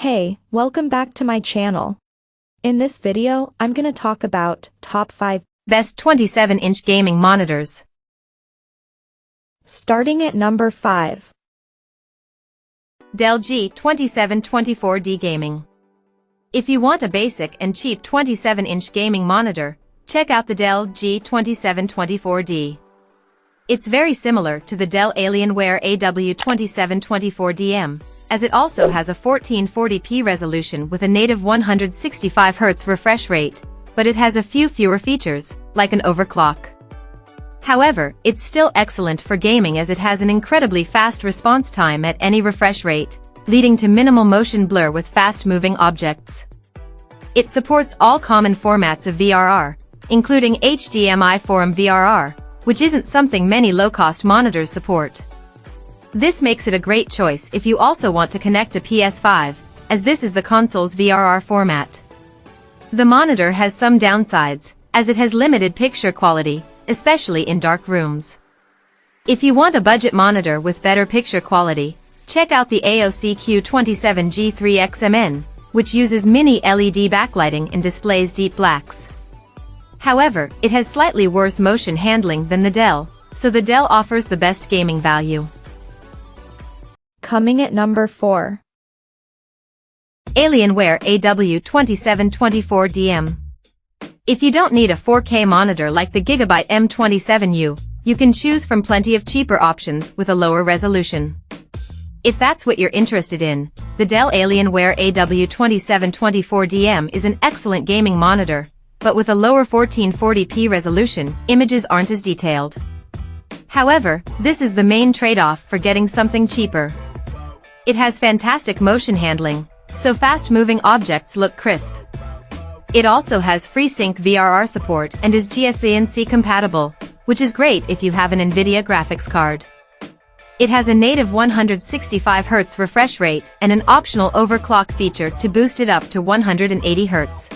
Hey, welcome back to my channel. In this video, I'm gonna talk about top 5 best 27-inch gaming monitors. Starting at number 5. Dell G2724D Gaming. If you want a basic and cheap 27-inch gaming monitor, check out the Dell G2724D. It's very similar to the Dell Alienware AW2724DM, as it also has a 1440p resolution with a native 165Hz refresh rate, but it has a few fewer features, like an overclock. However, it's still excellent for gaming as it has an incredibly fast response time at any refresh rate, leading to minimal motion blur with fast-moving objects. It supports all common formats of VRR, including HDMI 4M VRR, which isn't something many low-cost monitors support. This makes it a great choice if you also want to connect a PS5, as this is the console's VRR format. The monitor has some downsides, as it has limited picture quality, especially in dark rooms. If you want a budget monitor with better picture quality, check out the ASUS Q27G3XMN, which uses mini LED backlighting and displays deep blacks. However, it has slightly worse motion handling than the Dell, so the Dell offers the best gaming value. Coming at number 4. Alienware AW2724DM. If you don't need a 4K monitor like the Gigabyte M27U, you can choose from plenty of cheaper options with a lower resolution. If that's what you're interested in, the Dell Alienware AW2724DM is an excellent gaming monitor, but with a lower 1440p resolution, images aren't as detailed. However, this is the main trade-off for getting something cheaper. It has fantastic motion handling, so fast-moving objects look crisp. It also has FreeSync VRR support and is GSC compatible, which is great if you have an NVIDIA graphics card. It has a native 165Hz refresh rate and an optional overclock feature to boost it up to 180Hz.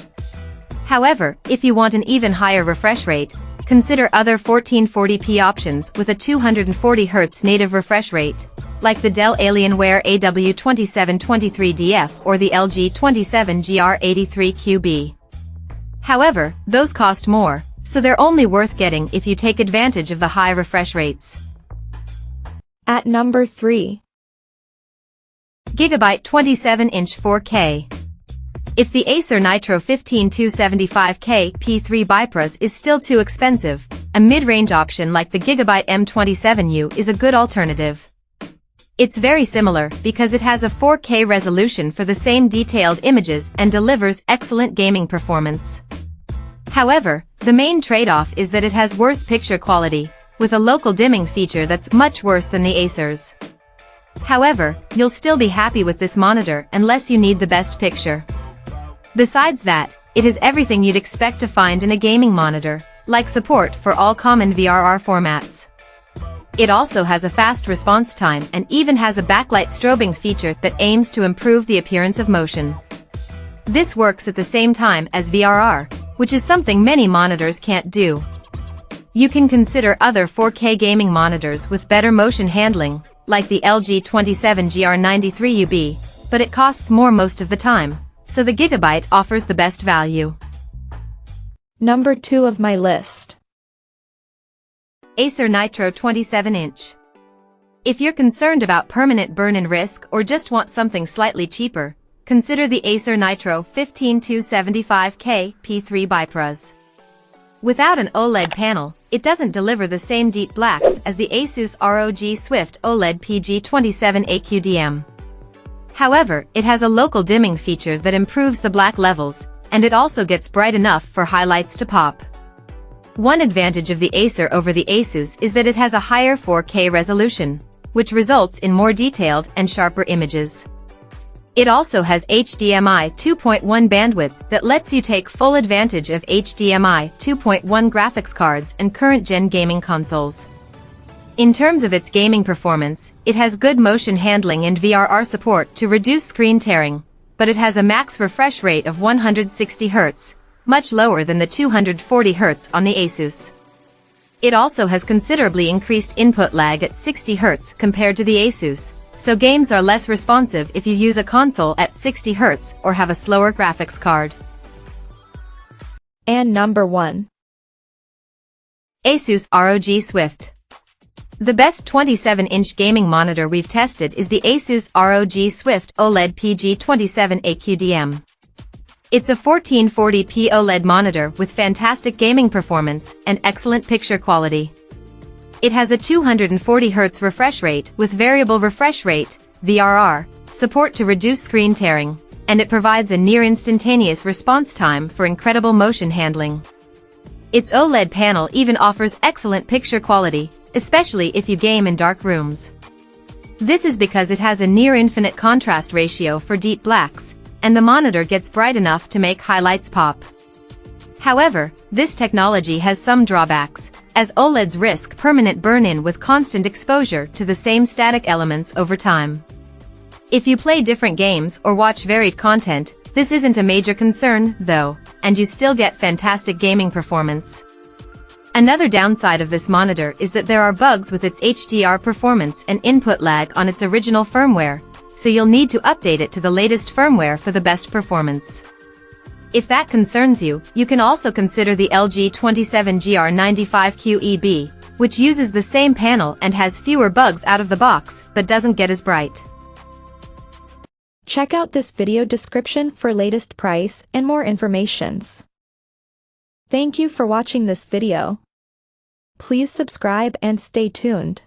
However, if you want an even higher refresh rate, consider other 1440p options with a 240Hz native refresh rate, like the Dell Alienware AW2723DF or the LG 27GR83QB. However, those cost more, so they're only worth getting if you take advantage of the high refresh rates. At number 3. Gigabyte 27-inch 4K. If the Acer Nitro 15275K P3 Bipros is still too expensive, a mid-range option like the Gigabyte M27U is a good alternative. It's very similar because it has a 4K resolution for the same detailed images and delivers excellent gaming performance. However, the main trade-off is that it has worse picture quality, with a local dimming feature that's much worse than the Acer's. However, you'll still be happy with this monitor unless you need the best picture. Besides that, it has everything you'd expect to find in a gaming monitor, like support for all common VRR formats. It also has a fast response time and even has a backlight strobing feature that aims to improve the appearance of motion. This works at the same time as VRR, which is something many monitors can't do. You can consider other 4K gaming monitors with better motion handling, like the LG 27GR93UB, but it costs more most of the time, so the Gigabyte offers the best value. Number 2 of my list. Acer Nitro 27-inch. If you're concerned about permanent burn-in risk or just want something slightly cheaper, consider the Acer Nitro 15275K P3 Bipros. Without an OLED panel, it doesn't deliver the same deep blacks as the ASUS ROG Swift OLED PG27 AQDM. However, it has a local dimming feature that improves the black levels, and it also gets bright enough for highlights to pop. One advantage of the Acer over the ASUS is that it has a higher 4K resolution, which results in more detailed and sharper images. It also has HDMI 2.1 bandwidth that lets you take full advantage of HDMI 2.1 graphics cards and current-gen gaming consoles. In terms of its gaming performance, it has good motion handling and VRR support to reduce screen tearing, but it has a max refresh rate of 160Hz, much lower than the 240Hz on the ASUS. It also has considerably increased input lag at 60Hz compared to the ASUS, so games are less responsive if you use a console at 60 Hz or have a slower graphics card. And number 1. ASUS ROG Swift. The best 27-inch gaming monitor we've tested is the ASUS ROG Swift OLED PG27 AQDM. It's a 1440p OLED monitor with fantastic gaming performance and excellent picture quality. It has a 240 Hz refresh rate with variable refresh rate, VRR, support to reduce screen tearing, and it provides a near-instantaneous response time for incredible motion handling. Its OLED panel even offers excellent picture quality, especially if you game in dark rooms. This is because it has a near-infinite contrast ratio for deep blacks, and the monitor gets bright enough to make highlights pop. However, this technology has some drawbacks, as OLEDs risk permanent burn-in with constant exposure to the same static elements over time. If you play different games or watch varied content, this isn't a major concern, though, and you still get fantastic gaming performance. Another downside of this monitor is that there are bugs with its HDR performance and input lag on its original firmware, so you'll need to update it to the latest firmware for the best performance. If that concerns you, you can also consider the LG 27GR95QEB, which uses the same panel and has fewer bugs out of the box, but doesn't get as bright. Check out this video description for latest price and more informations. Thank you for watching this video. Please subscribe and stay tuned.